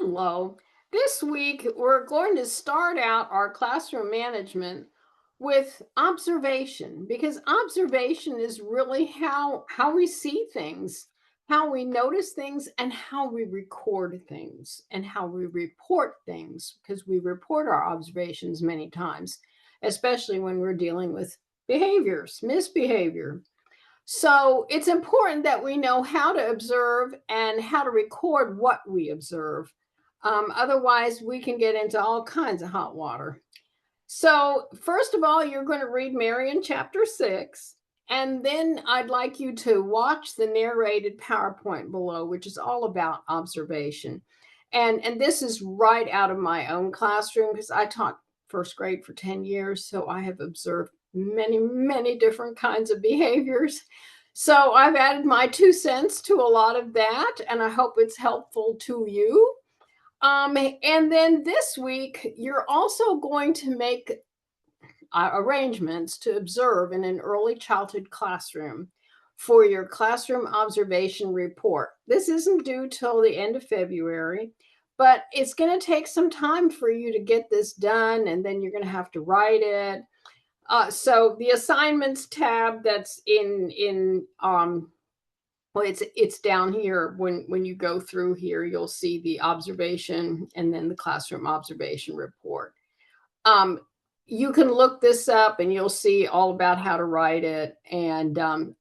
Hello. This week, we're going to start out our classroom management with observation because observation is really how we see things, how we notice things, and how we record things and how we report things because we report our observations many times, especially when we're dealing with behaviors, misbehavior. So it's important that we know how to observe and how to record what we observe. Otherwise, we can get into all kinds of hot water. So, first of all, you're going to read Marion chapter 6, and then I'd like you to watch the narrated PowerPoint below, which is all about observation. And this is right out of my own classroom because I taught first grade for 10 years, so I have observed many different kinds of behaviors. So, I've added my 2 cents to a lot of that, and I hope it's helpful to you. And then this week, you're also going to make arrangements to observe in an early childhood classroom for your classroom observation report. This isn't due till the end of February, but it's going to take some time for you to get this done, and then you're going to have to write it. So the assignments tab that's in well, it's down here. When you go through here, you'll see the observation and then the classroom observation report. Um, you can look this up and you'll see all about how to write it. And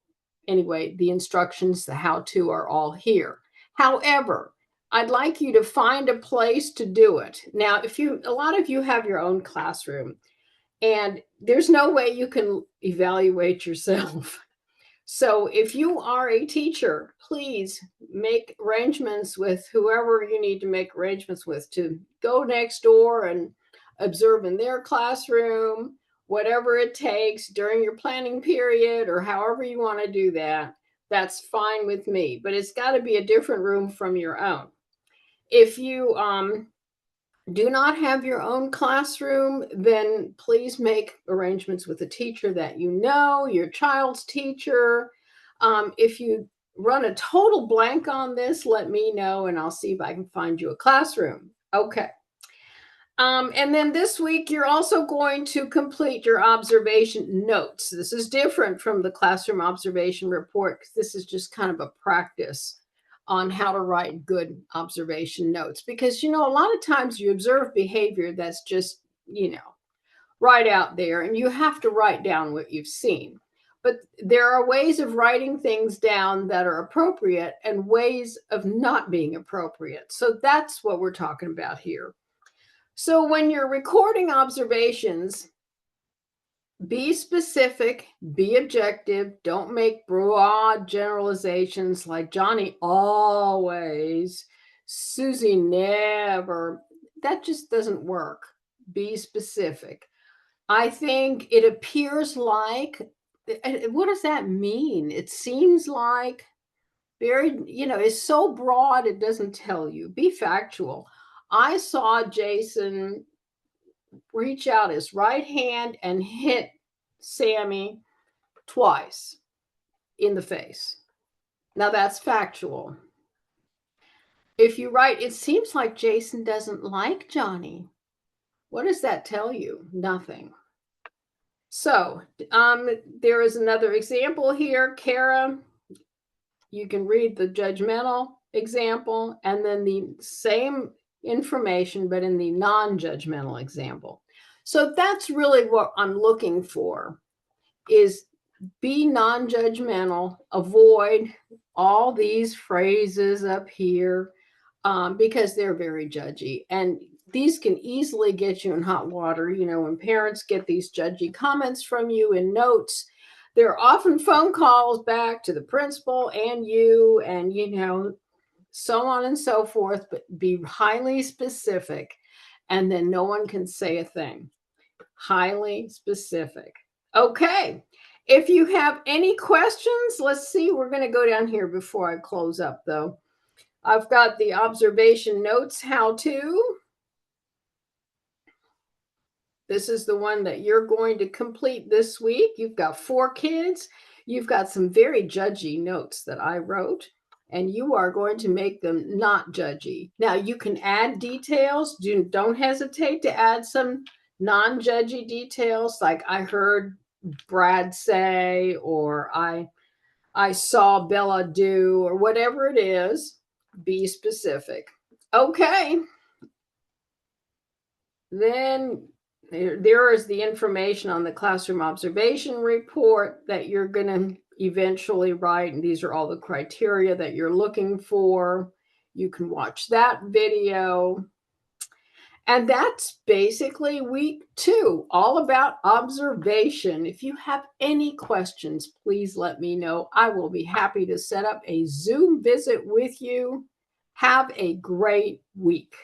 anyway, the instructions, the how to are all here. However, I'd like you to find a place to do it. Now, a lot of you have your own classroom, and there's no way you can evaluate yourself. So if you are a teacher, please make arrangements with whoever you need to make arrangements with to go next door and observe in their classroom, whatever it takes during your planning period or however you want to do that. That's fine with me, but it's got to be a different room from your own. If you do not have your own classroom, then please make arrangements with a teacher that you know, your child's teacher. If you run a total blank on this, let me know and I'll see if I can find you a classroom. Okay. And then this week, you're also going to complete your observation notes. This is different from the classroom observation report because this is just kind of a practice on how to write good observation notes. Because, a lot of times you observe behavior that's just, right out there, and you have to write down what you've seen. But there are ways of writing things down that are appropriate and ways of not being appropriate. So that's what we're talking about here. So when you're recording observations, be specific, be objective, don't make broad generalizations like Johnny always, Susie never. That just doesn't work. Be specific. I think it appears like, what does that mean? It seems like very, it's so broad, it doesn't tell you. Be factual. I saw Jason reach out his right hand and hit Sammy twice in the face. Now that's factual. If you write, it seems like Jason doesn't like Johnny. What does that tell you? Nothing. So there is another example here. Kara, you can read the judgmental example and then the same information, but in the non-judgmental example. So that's really what I'm looking for is be non-judgmental, avoid all these phrases up here because they're very judgy. And these can easily get you in hot water. When parents get these judgy comments from you in notes, there are often phone calls back to the principal and you, and so on and so forth, but be highly specific, and then no one can say a thing. Highly specific. Okay. If you have any questions, let's see. We're going to go down here before I close up, though. I've got the observation notes how to. This is the one that you're going to complete this week. You've got 4 kids. You've got some very judgy notes that I wrote. and you are going to make them not judgy. Now, you can add details. Don't hesitate to add some non-judgy details, like I heard Brad say, or I saw Bella do, or whatever it is. Be specific. Okay. Then there is the information on the classroom observation report that you're going to eventually write. And these are all the criteria that you're looking for. You can watch that video. And that's basically week 2, all about observation. If you have any questions, please let me know. I will be happy to set up a Zoom visit with you. Have a great week.